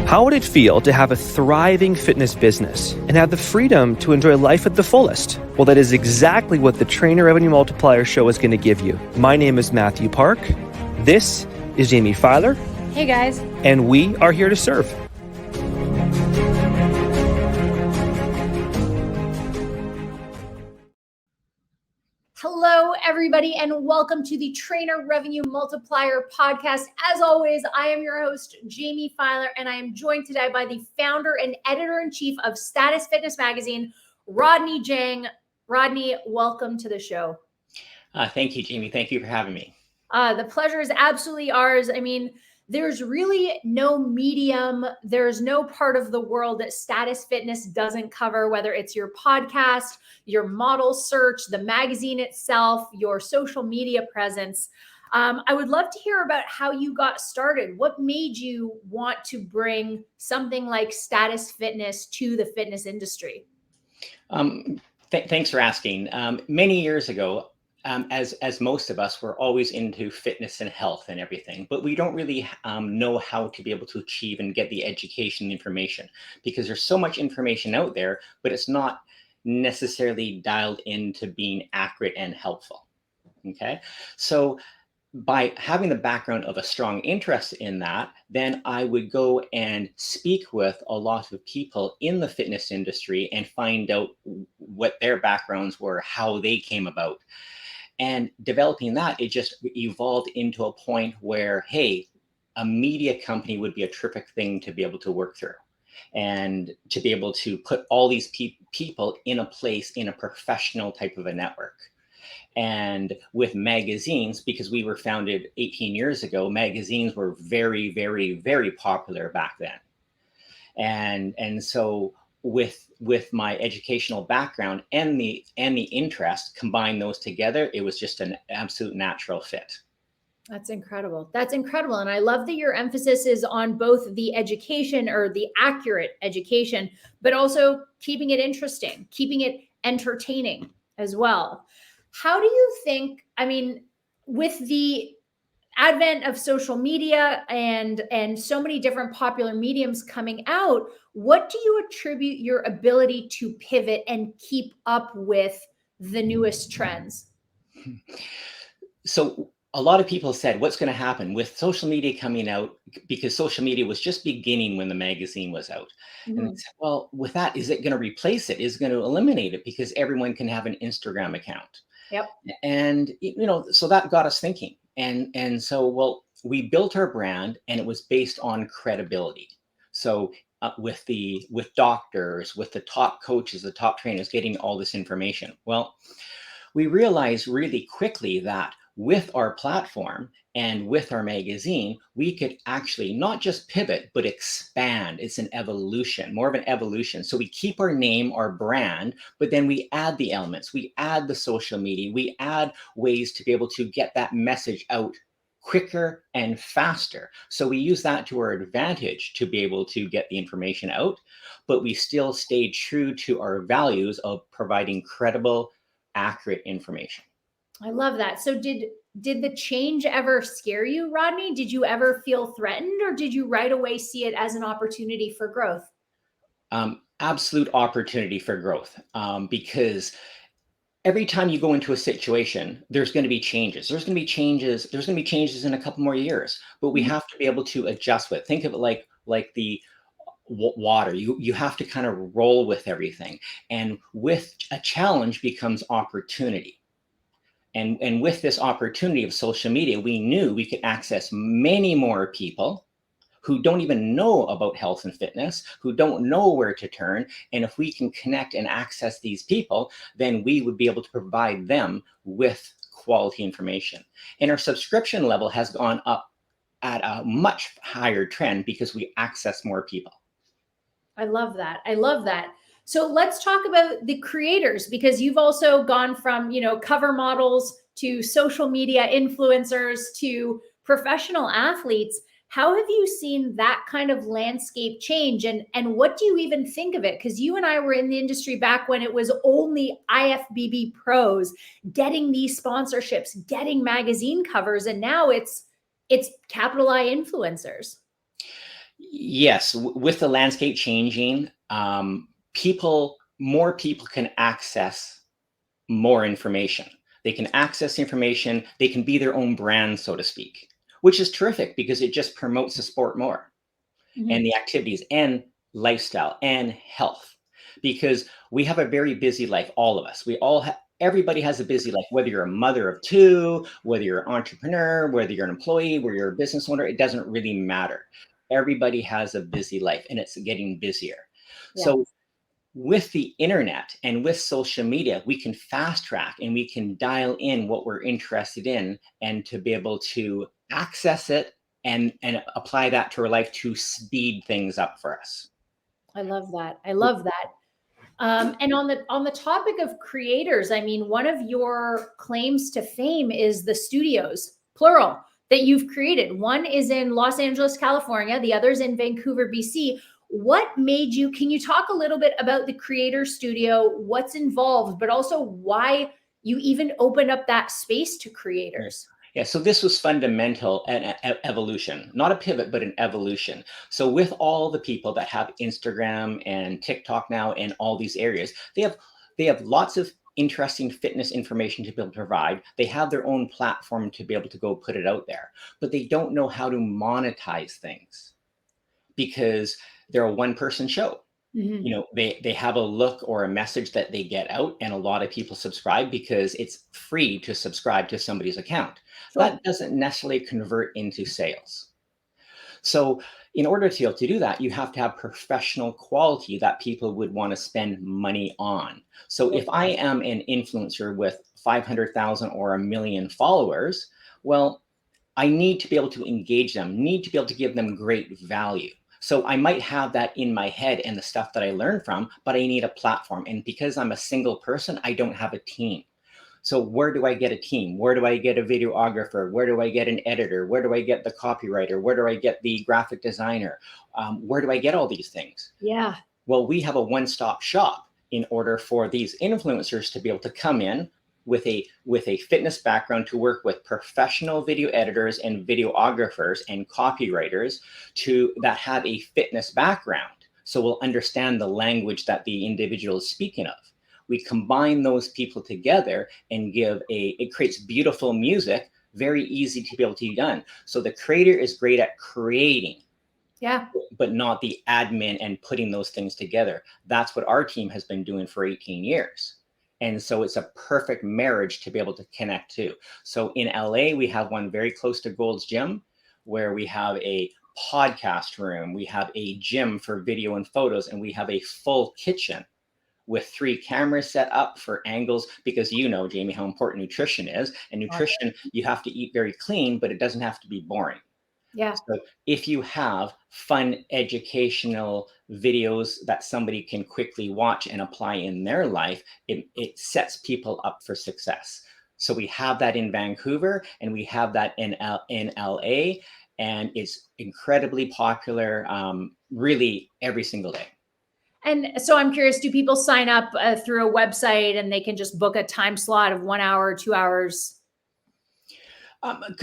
How would it feel to have a thriving fitness business and have the freedom to enjoy life at the fullest? Well, that is exactly what the Trainer Revenue Multiplier Show is going to give you. My name is Mathew Park. This is Jaime Filer. Hey guys. And we are here to serve. Hello, everybody, and welcome to the Trainer Revenue Multiplier podcast. As always, I am your host, Jaime Filer, and I am joined today by the founder and editor-in-chief of Status Fitness Magazine, Rodney Jang. Rodney, welcome to the show. Thank you, Jaime. Thank you for having me. The pleasure is absolutely ours. I mean, there's really no medium, there's no part of the world that Status Fitness doesn't cover, whether it's your podcast, your model search, the magazine itself, your social media presence. I would love to hear about how you got started. What made you want to bring something like Status Fitness to the fitness industry? Thanks for asking. Many years ago, as most of us, we're always into fitness and health and everything, but we don't really know how to be able to achieve and get the education and information, because there's so much information out there, but it's not necessarily dialed into being accurate and helpful. Okay, so by having the background of a strong interest in that, then I would go and speak with a lot of people in the fitness industry and find out what their backgrounds were, how they came about. And developing that, it just evolved into a point where, hey, a media company would be a terrific thing to be able to work through and to be able to put all these people in a place in a professional type of a network. And with magazines, because we were founded 18 years ago, magazines were very, very, very popular back then. And so with my educational background and the interest, combine those together, it was just an absolute natural fit. That's incredible. That's incredible. And I love that your emphasis is on both the education or the accurate education, but also keeping it interesting, keeping it entertaining as well. How do you think, I mean, with the advent of social media and so many different popular mediums coming out, what do you attribute your ability to pivot and keep up with the newest trends? So a lot of people said, what's going to happen with social media coming out? Because social media was just beginning when the magazine was out. Mm-hmm. And they said, well, with that, is it going to replace it? Is it going to eliminate it? Because everyone can have an Instagram account. Yep. And, so that got us thinking. And so, well, we built our brand, and it was based on credibility. So with doctors, with the top coaches, the top trainers, getting all this information. Well, we realized really quickly that with our platform and with our magazine, we could actually not just pivot, but expand. It's an evolution, more of an evolution. So we keep our name, our brand, but then we add the elements. We add the social media. We add ways to be able to get that message out quicker and faster. So we use that to our advantage to be able to get the information out, but we still stay true to our values of providing credible, accurate information. I love that. So did the change ever scare you, Rodney? Did you ever feel threatened, or did you right away see it as an opportunity for growth? Absolute opportunity for growth, because every time you go into a situation, there's going to be changes. There's going to be changes in a couple more years, but we have to be able to adjust with. Think of it like the water. You have to kind of roll with everything, and with a challenge becomes opportunity. And with this opportunity of social media, we knew we could access many more people who don't even know about health and fitness, who don't know where to turn. And if we can connect and access these people, then we would be able to provide them with quality information. And our subscription level has gone up at a much higher trend because we access more people. I love that. I love that. So let's talk about the creators, because you've also gone from, cover models to social media influencers to professional athletes. How have you seen that kind of landscape change? And what do you even think of it? Because you and I were in the industry back when it was only IFBB pros getting these sponsorships, getting magazine covers. And now it's capital I influencers. Yes, with the landscape changing, more people can access more information. They can access information. They can be their own brand, so to speak, which is terrific because it just promotes the sport more and Mhm. the activities and lifestyle and health. Because we have a very busy life, all of us. Everybody has a busy life, whether you're a mother of two, whether you're an entrepreneur, whether you're an employee, whether you're a business owner, it doesn't really matter. Everybody has a busy life and it's getting busier. Yeah. So with the internet and with social media, we can fast track and we can dial in what we're interested in and to be able to access it and apply that to our life to speed things up for us. I love that. I love that. And on the topic of creators, I mean, one of your claims to fame is the studios, plural, that you've created. One is in Los Angeles, California. The other's in Vancouver, BC. What made you? Can you talk a little bit about the creator studio? What's involved, but also why you even opened up that space to creators? Yeah, so this was fundamental and evolution, not a pivot, but an evolution. So with all the people that have Instagram and TikTok now and all these areas, they have lots of interesting fitness information to be able to provide. They have their own platform to be able to go put it out there, but they don't know how to monetize things because they're a one-person show. Mhm. They have a look or a message that they get out, and a lot of people subscribe because it's free to subscribe to somebody's account. Sure. That doesn't necessarily convert into sales. So in order to be able to do that, you have to have professional quality that people would want to spend money on. So if I am an influencer with 500,000 or a million followers, well, I need to be able to engage them, need to be able to give them great value. So I might have that in my head and the stuff that I learned from, but I need a platform. And because I'm a single person, I don't have a team. So where do I get a team? Where do I get a videographer? Where do I get an editor? Where do I get the copywriter? Where do I get the graphic designer? Where do I get all these things? Yeah. Well, we have a one-stop shop in order for these influencers to be able to come in with a fitness background to work with professional video editors and videographers and copywriters that have a fitness background. So we'll understand the language that the individual is speaking of. We combine those people together and it creates beautiful music, very easy to be able to be done. So the creator is great at creating, Yeah. but not the admin and putting those things together. That's what our team has been doing for 18 years. And so it's a perfect marriage to be able to connect to. So in LA, we have one very close to Gold's Gym where we have a podcast room, we have a gym for video and photos, and we have a full kitchen with 3 cameras set up for angles because Jaime, how important nutrition is. And nutrition, you have to eat very clean, but it doesn't have to be boring. Yeah. So if you have fun educational videos that somebody can quickly watch and apply in their life, it sets people up for success. So we have that in Vancouver and we have that in LA, and it's incredibly popular, really every single day. And so I'm curious, do people sign up through a website and they can just book a time slot of 1 hour, 2 hours?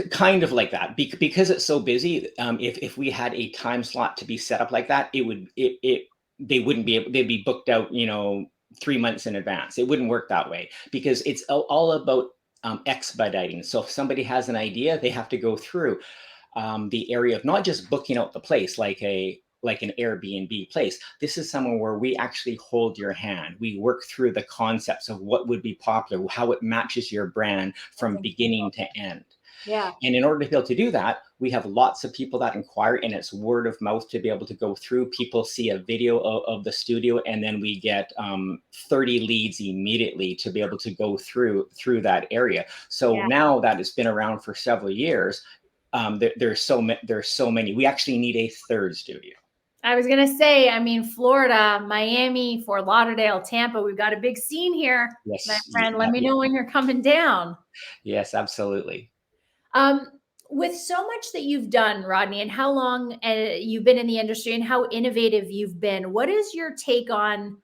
Kind of like that, because it's so busy. If we had a time slot to be set up like that, they wouldn't be able. They'd be booked out, 3 months in advance. It wouldn't work that way because it's all about expediting. So if somebody has an idea, they have to go through the area of not just booking out the place like an Airbnb place. This is somewhere where we actually hold your hand. We work through the concepts of what would be popular, how it matches your brand from beginning to end. Yeah. And in order to be able to do that, we have lots of people that inquire, and it's word of mouth to be able to go through. People see a video of the studio, and then we get 30 leads immediately to be able to go through that area. So now that it's been around for several years, there's so many. We actually need a third studio. I was going to say, I mean, Florida, Miami, Fort Lauderdale, Tampa, we've got a big scene here. Yes, My friend, let me know when you're coming down. Yes, absolutely. With so much that you've done, Rodney, and how long you've been in the industry and how innovative you've been, what is your take on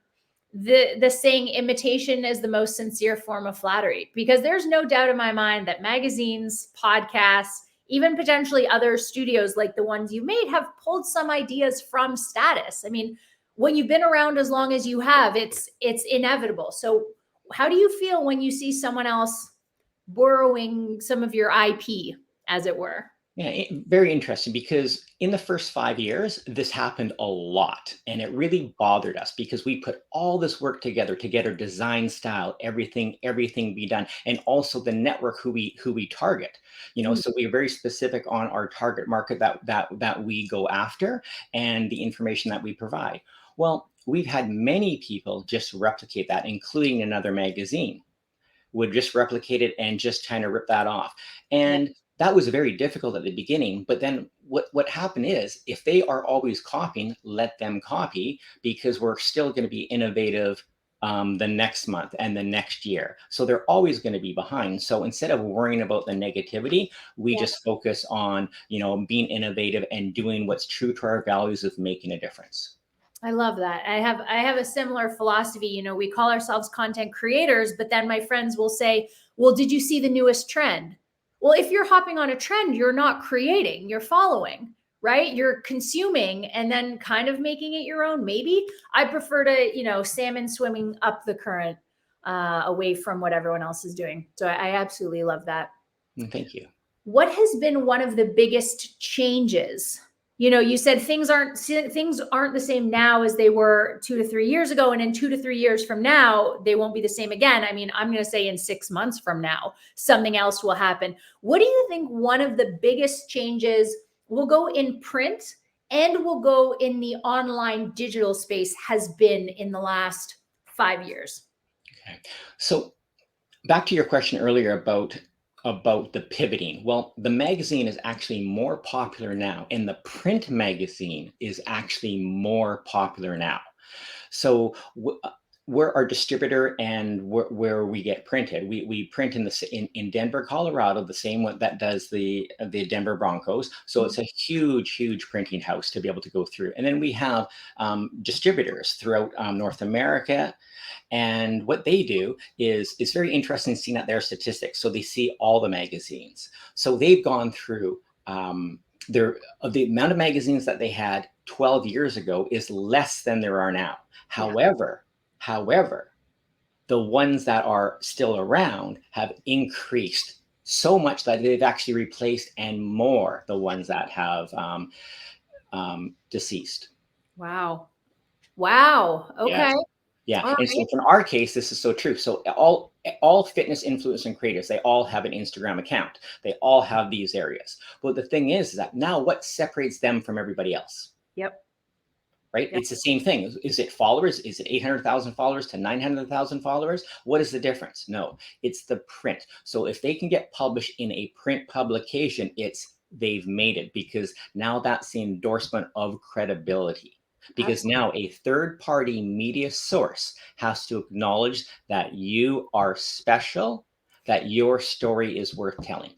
the saying imitation is the most sincere form of flattery? Because there's no doubt in my mind that magazines, podcasts, even potentially other studios like the ones you made have pulled some ideas from Status. I mean, when you've been around as long as you have, it's inevitable. So how do you feel when you see someone else borrowing some of your IP, as it were? Yeah, very interesting, because in the first 5 years, this happened a lot, and it really bothered us because we put all this work together to get our design style, everything be done, and also the network who we target. So we're very specific on our target market that we go after and the information that we provide. Well, we've had many people just replicate that, including another magazine would just replicate it and just kind of rip that off. And that was very difficult at the beginning. But then what happened is, if they are always copying, let them copy, because we're still going to be innovative the next month and the next year. So they're always going to be behind. So instead of worrying about the negativity, we just focus on, being innovative and doing what's true to our values of making a difference. I love that. I have a similar philosophy. We call ourselves content creators, but then my friends will say, well, did you see the newest trend? Well, if you're hopping on a trend, you're not creating, you're following, right? You're consuming and then kind of making it your own. Maybe I prefer to, salmon swimming up the current, away from what everyone else is doing. So I absolutely love that. Thank you. What has been one of the biggest changes? You said things aren't the same now as they were 2 to 3 years ago. And in 2 to 3 years from now, they won't be the same again. I mean, I'm going to say in 6 months from now, something else will happen. What do you think one of the biggest changes will go in print and will go in the online digital space has been in the last 5 years? Okay. So back to your question earlier about the pivoting. Well, the magazine is actually more popular now, and the print magazine is actually more popular now. So we're our distributor, and where we get printed. We print in Denver, Colorado, the same one that does the Denver Broncos. So it's a huge printing house to be able to go through. And then we have distributors throughout North America. And what they do is very interesting seeing at their statistics. So they see all the magazines. So they've gone through the amount of magazines that they had 12 years ago is less than there are now. However, the ones that are still around have increased so much that they've actually replaced, and more, the ones that have deceased. Wow. Okay. Yes. Yeah. All And so right. in our case, this is so true. So all fitness influencers and creators, they all have an Instagram account. They all have these areas. But the thing is that now what separates them from everybody else? Yep. Right? It's the same thing. Is it followers? Is it 800,000 followers to 900,000 followers? What is the difference? No, it's the print. So if they can get published in a print publication, they've made it, because now that's the endorsement of credibility. Because now a third-party media source has to acknowledge that you are special, that your story is worth telling.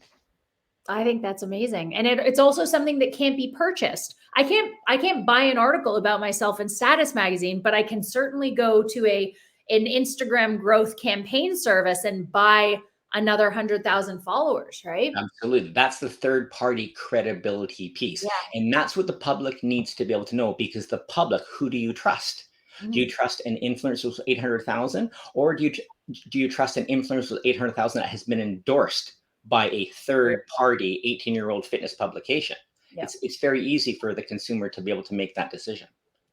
I think that's amazing. And it's also something that can't be purchased. I can't buy an article about myself in Status magazine, but I can certainly go to an Instagram growth campaign service and buy another 100,000 followers, right? Absolutely. That's the third-party credibility piece. Yeah. And that's what the public needs to be able to know, because the public, who do you trust? Do you trust an influencer with 800,000, or do you trust an influencer with 800,000 that has been endorsed by a third-party 18-year-old fitness publication? Yeah. It's very easy for the consumer to be able to make that decision.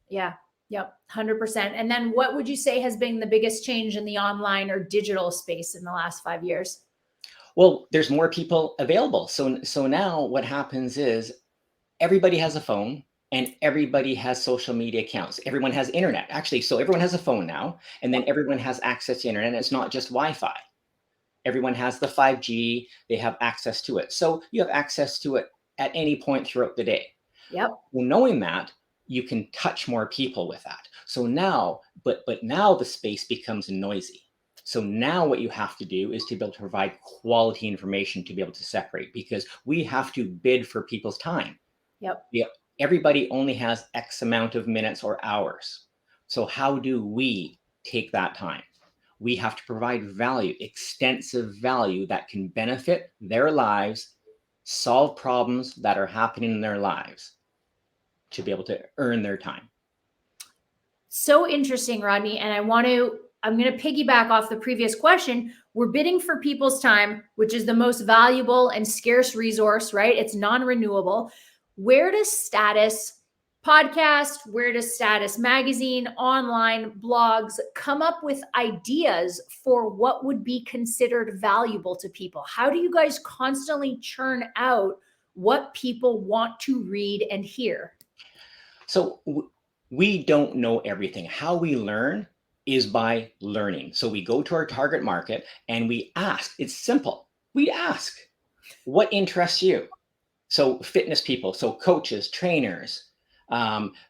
Yeah. Yep. 100%. And then what would you say has been the biggest change in the online or digital space in the last 5 years? Well, there's more people available. So now what happens is everybody has a phone and everybody has social media accounts. Everyone has internet, actually. So everyone has a phone now, and then everyone has access to internet. And it's not just Wi-Fi. Everyone has the 5G. They have access to it. So you have access to it at any point throughout the day. Yep. Well, knowing that, you can touch more people with that. So now, but now the space becomes noisy. So now what you have to do is to be able to provide quality information to be able to separate, because we have to bid for people's time. Yep. Everybody only has X amount of minutes or hours. So how do we take that time? We have to provide value, extensive value that can benefit their lives solve problems that are happening in their lives to be able to earn their time. So interesting, Rodney. And I'm going to piggyback off the previous question. We're bidding for people's time, which is the most valuable and scarce resource, right? It's non-renewable. Where does Status podcast, where does Status magazine, online blogs come up with ideas for what would be considered valuable to people? How do you guys constantly churn out what people want to read and hear? So we don't know everything. How we learn is by learning. So we go to our target market and we ask. It's simple. We ask, what interests you? So fitness people, so coaches, trainers,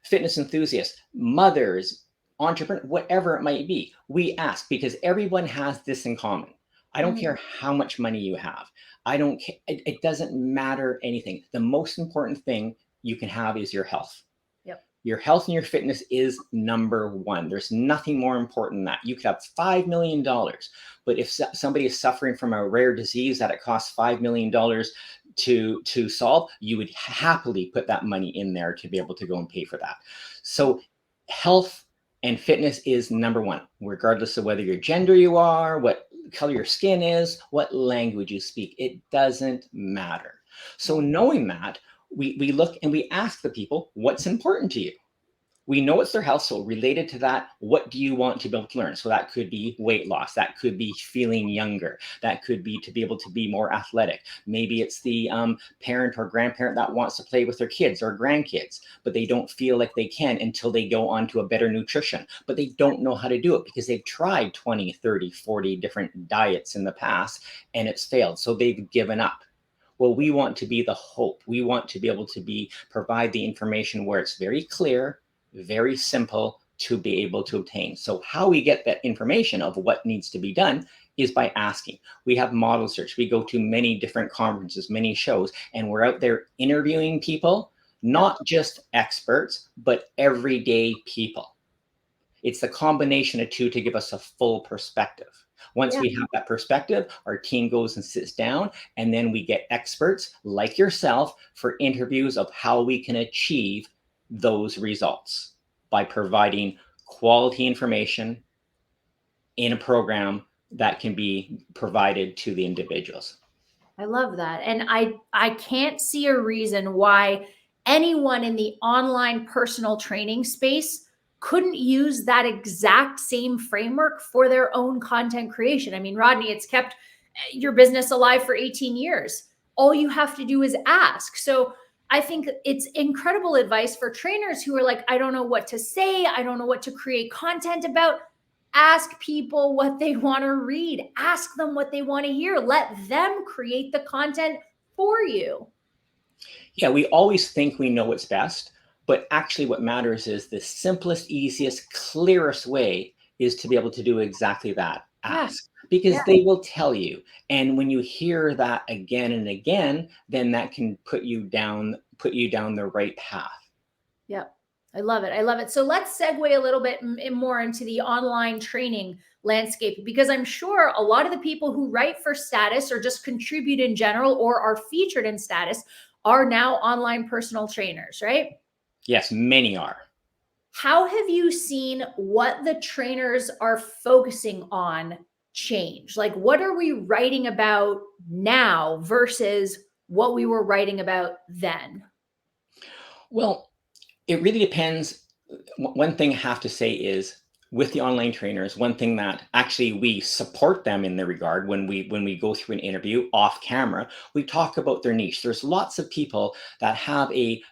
fitness enthusiasts, mothers, entrepreneurs, whatever it might be. We ask because everyone has this in common. I don't care how much money you have. I don't care. It doesn't matter anything. The most important thing you can have is your health. Your health and your fitness is number one. There's nothing more important than that. You could have $5 million, but if somebody is suffering from a rare disease that it costs $5 million to solve, you would happily put that money in there to be able to go and pay for that. So health and fitness is number one, regardless of whether your gender you are, what color your skin is, what language you speak. It doesn't matter. So knowing that, we look and we ask the people, what's important to you? We know it's their health. So related to that, what do you want to be able to learn? So that could be weight loss. That could be feeling younger. That could be to be able to be more athletic. Maybe it's the parent or grandparent that wants to play with their kids or grandkids, but they don't feel like they can until they go on to a better nutrition, but they don't know how to do it because they've tried 20, 30, 40 different diets in the past and it's failed. So they've given up. Well, we want to be the hope. We want to be able to provide the information where it's very clear, very simple to be able to obtain. So how we get that information of what needs to be done is by asking. We have model search. We go to many different conferences, many shows, and we're out there interviewing people, not just experts, but everyday people. It's the combination of two to give us a full perspective. Once we have that perspective, our team goes and sits down, and then we get experts like yourself for interviews of how we can achieve those results by providing quality information in a program that can be provided to the individuals. I love that. And I can't see a reason why anyone in the online personal training space couldn't use that exact same framework for their own content creation. I mean, Rodney, it's kept your business alive for 18 years. All you have to do is ask. So I think it's incredible advice for trainers who are like, I don't know what to say. I don't know what to create content about. Ask people what they want to read. Ask them what they want to hear. Let them create the content for you. Yeah, we always think we know what's best. But actually what matters is the simplest, easiest, clearest way is to be able to do exactly that. Ask, because they will tell you. And when you hear that again and again, then that can put you down the right path. Yep. I love it. I love it. So let's segue a little bit more into the online training landscape, because I'm sure a lot of the people who write for Status or just contribute in general or are featured in Status are now online personal trainers, right? Yes, many are. How have you seen what the trainers are focusing on change? Like, what are we writing about now versus what we were writing about then? Well, it really depends. One thing I have to say is with the online trainers, one thing that actually we support them in the regard when we go through an interview off camera, we talk about their niche. There's lots of people that have a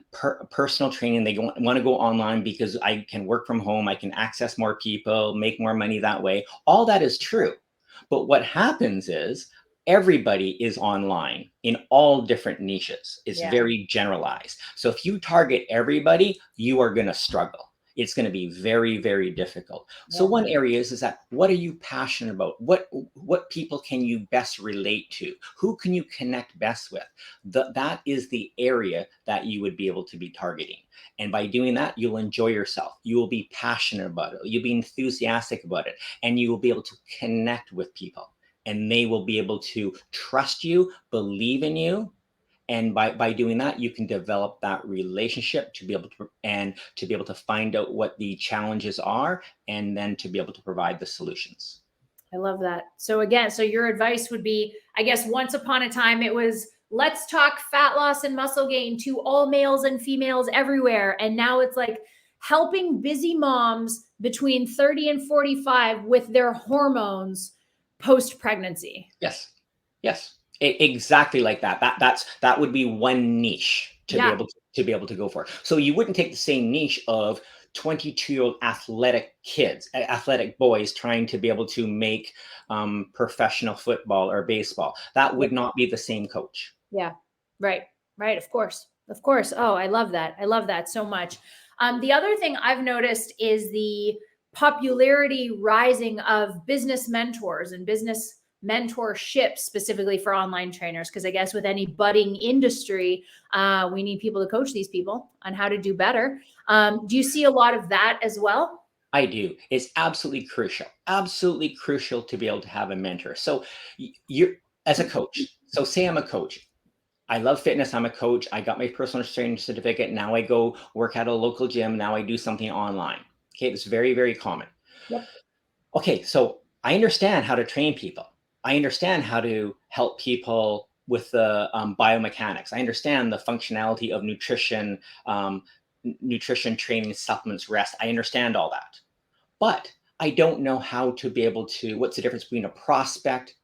personal training. They want to go online because I can work from home. I can access more people, make more money that way. All that is true. But what happens is everybody is online in all different niches. It's very generalized. So if you target everybody, you are going to struggle. It's going to be very, very difficult. So one area is that what are you passionate about? What people can you best relate to? Who can you connect best with? That is the area that you would be able to be targeting. And by doing that, you'll enjoy yourself. You will be passionate about it. You'll be enthusiastic about it. And you will be able to connect with people. And they will be able to trust you, believe in you, And by doing that, you can develop that relationship to be able to find out what the challenges are, and then to be able to provide the solutions. I love that. So again, so your advice would be, I guess once upon a time it was, let's talk fat loss and muscle gain to all males and females everywhere. And now it's like helping busy moms between 30 and 45 with their hormones post-pregnancy. Yes. Yes. Exactly like that. That would be one niche to be able to go for. So you wouldn't take the same niche of 22-year-old athletic boys trying to be able to make professional football or baseball. That would not be the same coach. Yeah. Right. Of course. Oh, I love that. I love that so much. The other thing I've noticed is the popularity rising of business mentors and business mentorship, specifically for online trainers. Because I guess with any budding industry, we need people to coach these people on how to do better. Do you see a lot of that as well? I do. It's absolutely crucial to be able to have a mentor. So you're, as a coach, so say I'm a coach. I love fitness. I'm a coach. I got my personal training certificate. Now I go work at a local gym. Now I do something online. Okay. It's very, very common. Yep. Okay. So I understand how to train people. I understand how to help people with the biomechanics. I understand the functionality of nutrition, nutrition, training, supplements, rest. I understand all that. But I don't know how to be able to, what's the difference between a prospect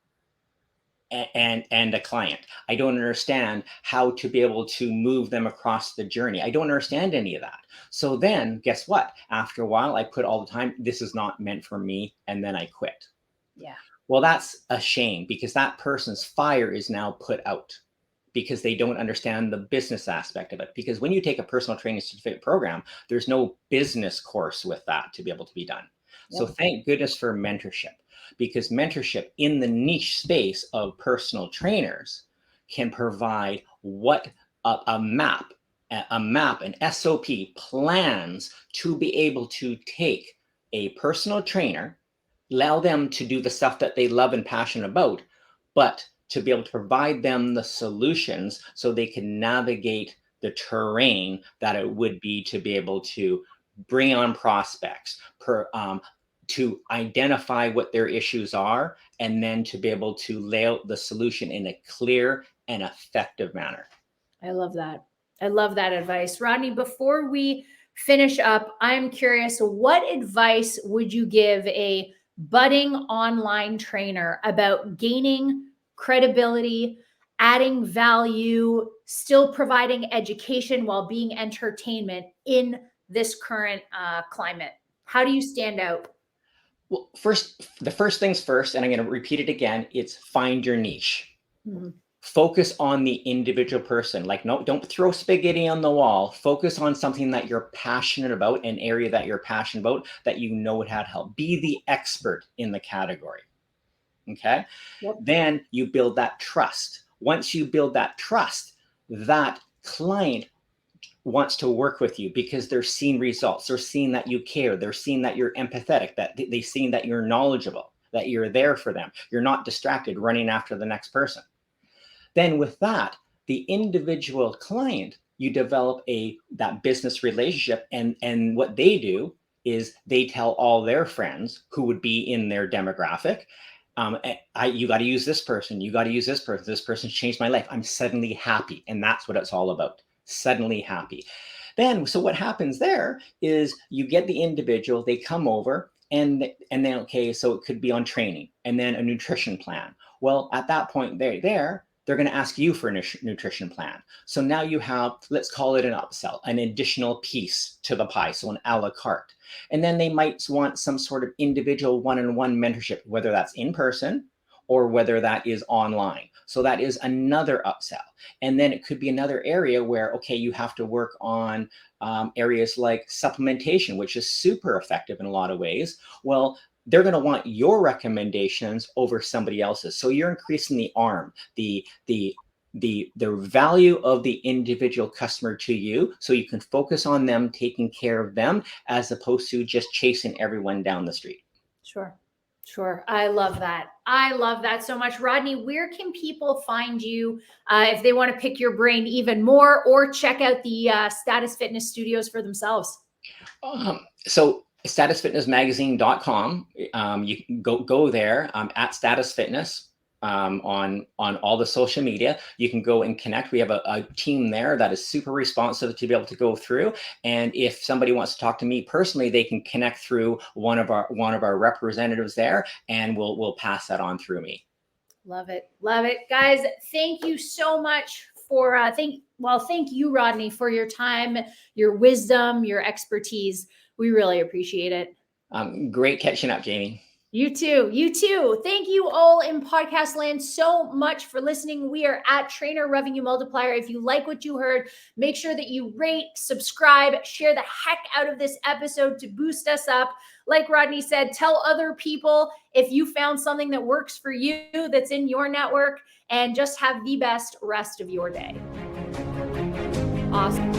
and a client. I don't understand how to be able to move them across the journey. I don't understand any of that. So then guess what? After a while, I put all the time, this is not meant for me. And then I quit. Yeah. Well, that's a shame, because that person's fire is now put out because they don't understand the business aspect of it. Because when you take a personal training certificate program, there's no business course with that to be able to be done. Yep. So thank goodness for mentorship, because mentorship in the niche space of personal trainers can provide what a map, an SOP, plans to be able to take a personal trainer, allow them to do the stuff that they love and passionate about, but to be able to provide them the solutions so they can navigate the terrain that it would be to be able to bring on prospects, to identify what their issues are, and then to be able to lay out the solution in a clear and effective manner. I love that. I love that advice. Rodney, before we finish up, I'm curious, what advice would you give a budding online trainer about gaining credibility, adding value, still providing education while being entertainment in this current climate? How do you stand out? Well, the first things first, and I'm going to repeat it again, it's find your niche. Mm-hmm. Focus on the individual person. Like, no, don't throw spaghetti on the wall. Focus on something that you're passionate about, an area that you're passionate about, that you know would have help. Be the expert in the category. Okay. Yep. Then you build that trust. Once you build that trust, that client wants to work with you because they're seeing results. They're seeing that you care. They're seeing that you're empathetic, that they've seen that you're knowledgeable, that you're there for them. You're not distracted running after the next person. Then with that, the individual client, you develop that business relationship, and what they do is they tell all their friends who would be in their demographic, you got to use this person. You got to use this person. This person's changed my life. I'm suddenly happy. And that's what it's all about. Suddenly happy. Then, so what happens there is you get the individual, they come over, and then, okay, so it could be on training and then a nutrition plan. Well, at that point they're going to ask you for a nutrition plan. So now you have, let's call it an upsell, an additional piece to the pie, so an a la carte. And then they might want some sort of individual one-on-one mentorship, whether that's in person or whether that is online. So that is another upsell. And then it could be another area where, okay, you have to work on areas like supplementation, which is super effective in a lot of ways. Well, they're going to want your recommendations over somebody else's. So you're increasing the arm, the value of the individual customer to you, so you can focus on them, taking care of them, as opposed to just chasing everyone down the street. Sure. Sure. I love that. I love that so much. Rodney, where can people find you if they want to pick your brain even more or check out the Status Fitness Studios for themselves? So statusfitnessmagazine.com. You can go there at Status Fitness. On all the social media, you can go and connect. We have a team there that is super responsive to be able to go through. And if somebody wants to talk to me personally, they can connect through one of our representatives there, and we'll pass that on through me. Love it, guys. Thank you so much for thank you, Rodney, for your time, your wisdom, your expertise. We really appreciate it. Great catching up, Jamie. You too. Thank you all in podcast land so much for listening. We are at Trainer Revenue Multiplier. If you like what you heard, make sure that you rate, subscribe, share the heck out of this episode to boost us up. Like Rodney said, tell other people if you found something that works for you, that's in your network, and just have the best rest of your day. Awesome.